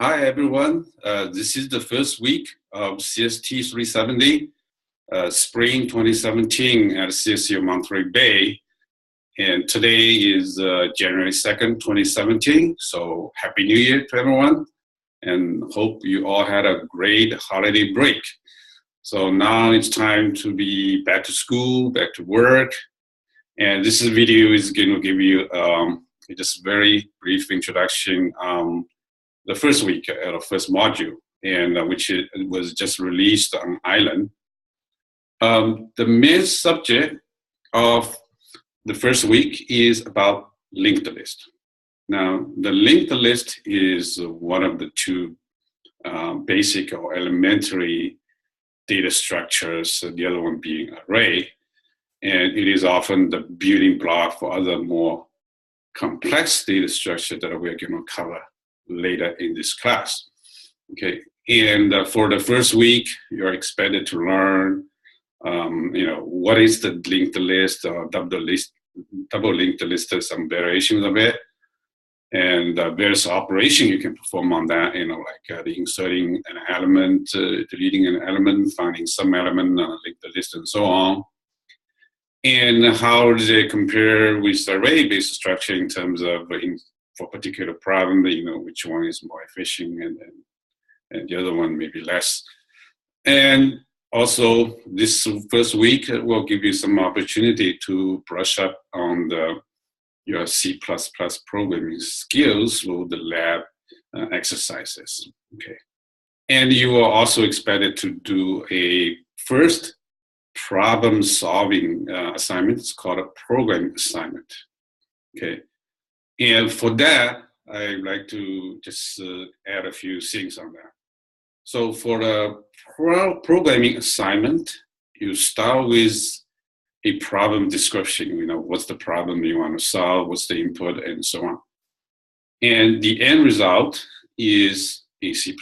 Hi, everyone. This is the first week of CST370, Spring 2017 at CSU Monterey Bay. And today is January 2nd, 2017. So Happy New Year to everyone. And hope you all had a great holiday break. So now it's time to be back to school, back to work. And this video is going to give you just a very brief introduction the first week, the first module, and which was just released on Island. The main subject of the first week is about linked list. Now, the linked list is one of the two basic or elementary data structures, the other one being array, and it is often the building block for other more complex data structure that we're going to cover later in this class. Okay, and for the first week, you're expected to learn, what is the linked list or double linked list, some variations of it, and various operations you can perform on that, like the inserting an element, deleting an element, finding some element, linked list, and so on. And how do they compare with array-based structure in terms of for a particular problem, which one is more efficient and the other one maybe less. And also this first week will give you some opportunity to brush up on your C++ programming skills through the lab exercises. Okay, and you are also expected to do a first problem solving assignment. It's called a programming assignment. Okay. And for that, I'd like to just add a few things on that. So for the programming assignment, you start with a problem description. What's the problem you want to solve, what's the input, and so on. And the end result is a C++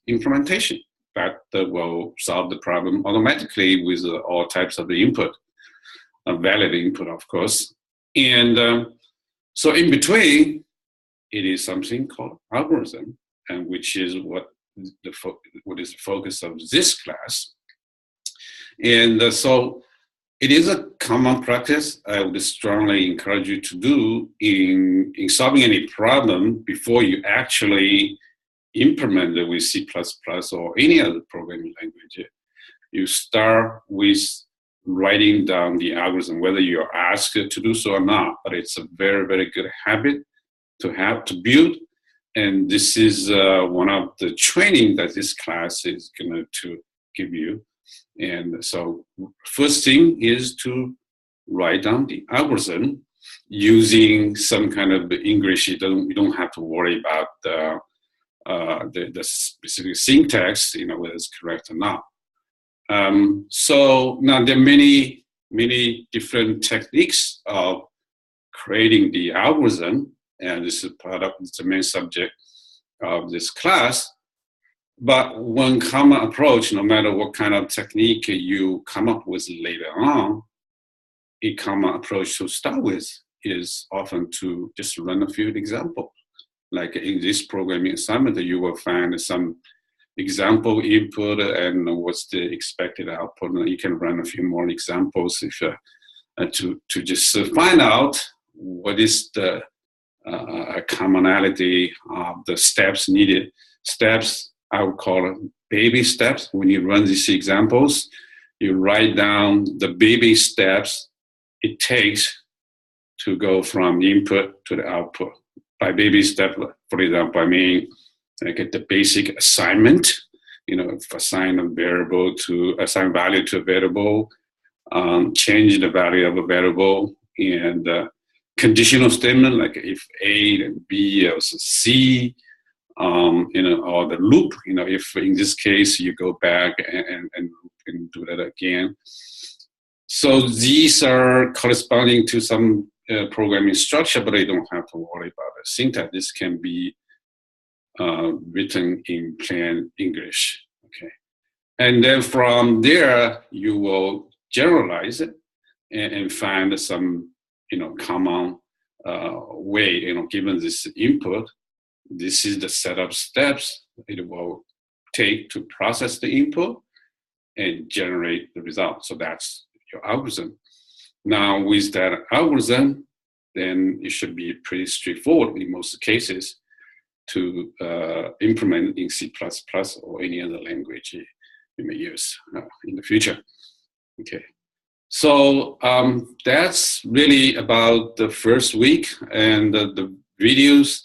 implementation that will solve the problem automatically with all types of the input, a valid input, of course. And so in between, it is something called algorithm, and which is what is the focus of this class. And so it is a common practice I would strongly encourage you to do in solving any problem before you actually implement it with C++ or any other programming language. You start with writing down the algorithm, whether you're asked to do so or not, but it's a very, very good habit to build. And this is one of the training that this class is going to give you. And so first thing is to write down the algorithm using some kind of English. You don't have to worry about the specific syntax, whether it's correct or not. So now there are many different techniques of creating the algorithm, and this is part of the main subject of this class. But one common approach, no matter what kind of technique you come up with later on, a common approach to start with is often to just run a few examples. Like in this programming assignment, you will find some example input and what's the expected output. And you can run a few more examples if to just find out what is the commonality of the steps needed. Steps, I would call it baby steps. When you run these examples, you write down the baby steps it takes to go from input to the output. By baby step, for example, I mean, get the basic assignment, assign value to a variable, change the value of a variable, and conditional statement, like if A then B or C, or the loop, if in this case you go back and do that again. So these are corresponding to some programming structure, but you don't have to worry about the syntax. This can be written in plain English. Okay, and then from there you will generalize it and find some common way, given this input, this is the set of steps it will take to process the input and generate the result. So that's your algorithm. Now with that algorithm, then it should be pretty straightforward in most cases to implement in C++ or any other language you may use in the future. Okay, so that's really about the first week, and the videos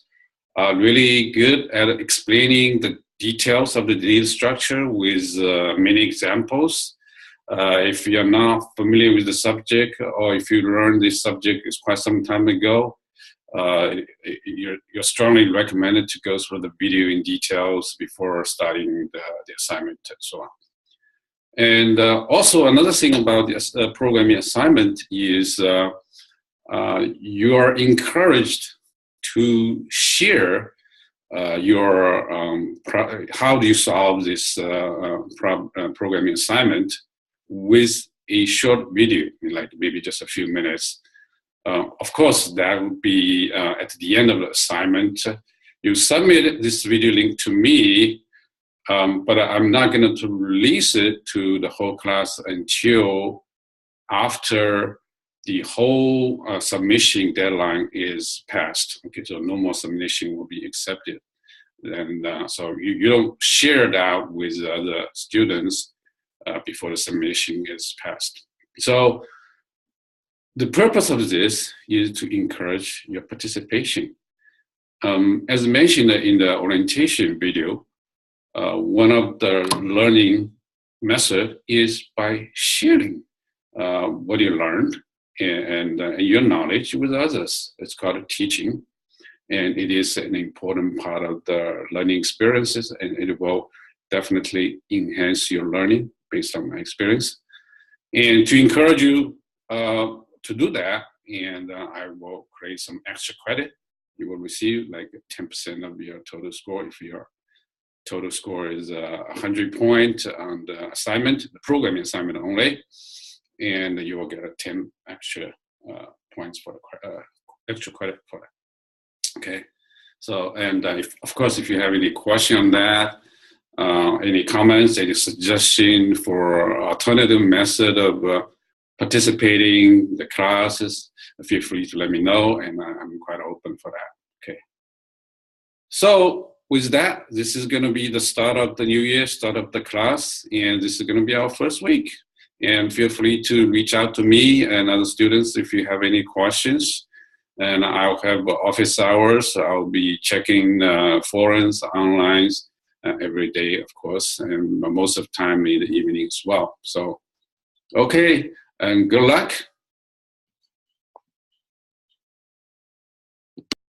are really good at explaining the details of the data structure with many examples. If you're not familiar with the subject, or if you learned this subject quite some time ago, you're strongly recommended to go through the video in details before starting the assignment and so on. And also another thing about this programming assignment is you are encouraged to share your how do you solve this programming assignment with a short video, like maybe just a few minutes. Of course, that would be at the end of the assignment. You submit this video link to me, but I'm not going to release it to the whole class until after the whole submission deadline is passed. Okay, so no more submission will be accepted. And so you don't share that with other students before the submission is passed. So the purpose of this is to encourage your participation. As mentioned in the orientation video, one of the learning method is by sharing what you learned and your knowledge with others. It's called teaching, and it is an important part of the learning experiences, and it will definitely enhance your learning based on my experience. And to encourage you to do that, and I will create some extra credit. You will receive like 10% of your total score if your total score is 100 points on the assignment, the programming assignment only, and you will get a 10 extra points for the extra credit for that. Okay, so and of course, if you have any question on that, any comments, any suggestion for alternative method of participating in the classes, feel free to let me know, and I'm quite open for that. Okay. So with that, this is going to be the start of the new year, start of the class, and this is going to be our first week. And feel free to reach out to me and other students if you have any questions. And I'll have office hours. I'll be checking forums, online every day, of course, and most of the time in the evening as well. So, okay, and good luck.